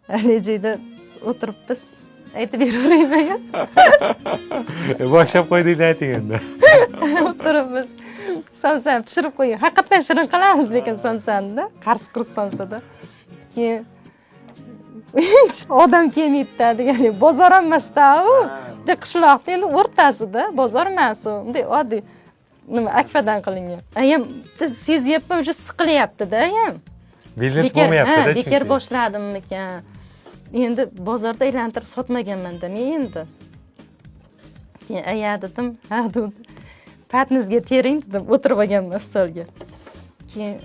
Alijida o'tiribmiz. Aytib beraverayman. Boshlab qo'ydingiz ayting endi. O'tiribmiz. Somsani pishirib qo'ying. Haqiqatan shirin qilamiz lekin somsani, qars-qurs somsada. Keyin hech odam kelmaydi degani bozor emas-da-u. Qishloqda endi o'rtasida bozor emas u. Bunday oddiy nima akfadan qilingan. Ayam biz sezyapman, уже siqilyapti-da ayam. Biznes bo'lmayapti-da. Bekor boshladimmikan. Endi bozorda aylantirib sotmaganman-da men endi. Keyin aya dedim, ha dedim. Patnizga tering dedim, o'tirib olganman stolga. Keyin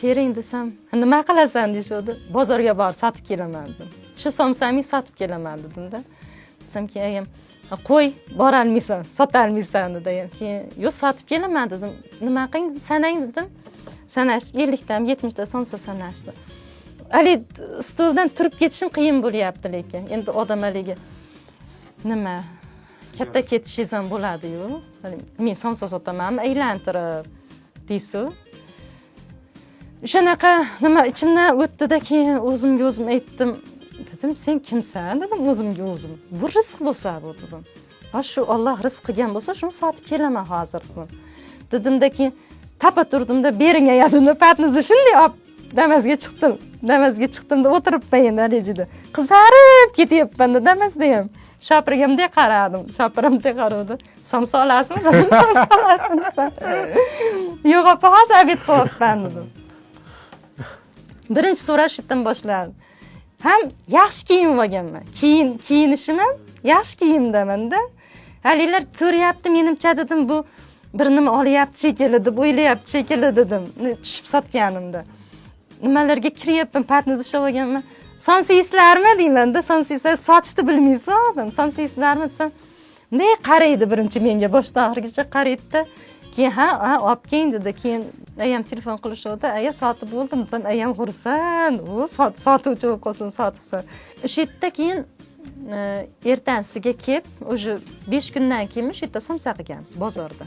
tering desam, nima qilasan deyshodi. Bozorga borib sotib kelaman dedim. Shu somsani sotib kelaman dedim-da. Desamki ayam, qo'y, bora olmaysan, sota olmaysan dedi. Keyin, yo'q sotib kelaman dedim. Nima qiling, sanang dedim. Sanashib 50 dan 70 ta somsa sanashdi. Ali stoldan turib ketishim qiyin bo'lyapti lekin. Endi odam aliga nima katta ketishingiz ham bo'ladi-yu. Men somsa sotamanmi, aylantirib deysiz. O'shanaqa nima ichimdan o'tdi-da, keyin o'zimga o'zim aytdim. Dedim, sen kimsan dedim o'zimga o'zim. Bu rizq bo'lsa bu dedim. Ha shu Alloh rizq qilgan bo'lsa, shuni sotib kelaman hozir dedim. Dedimda keyin tapa turdimda bering ayadini patnizni shunday olib Damasga chiqdim. Damasga chiqdimda o'tiribman endi alijida. Qizarib ketyapman Damasda ham. Shopirga bunday qaradim. Shopirim bunday qaradi. Somsa olasizmi? Somsa olasizmi? Yo'q, opa, hozir obed qilyapman dedim. Birinchi so'rash shundan boshlandi. Ham yaxshi kiyinib olganman. Kiyinishim ham yaxshi kiyimdaman-da. Halilar ko'ryapti, menimcha dedim bu bir nima olyapti shekilli deb o'ylayapti shekilli dedim. Tushib sotganimda. Nimalarga kiryapman, patniz ushlab olganman. Somsaysizlarmi deyman-da, somsaysizlar sotishni bilmaysiz. Somsaysizlarmi desam, bunday qaraydi birinchi menga boshdan oxirigacha qaraydi-da. Keyin ha, olib keling dedi. Keyin ayam telefon qilishdi. Aya sotib bo'ldim desam, ayam xursand. U sotuvchi bo'lib qolsin, sotibsan. O'sha yerda keyin ertasiga kelib, o'sha 5 kundan keyin shu yerda somsa qilganmiz bozorda.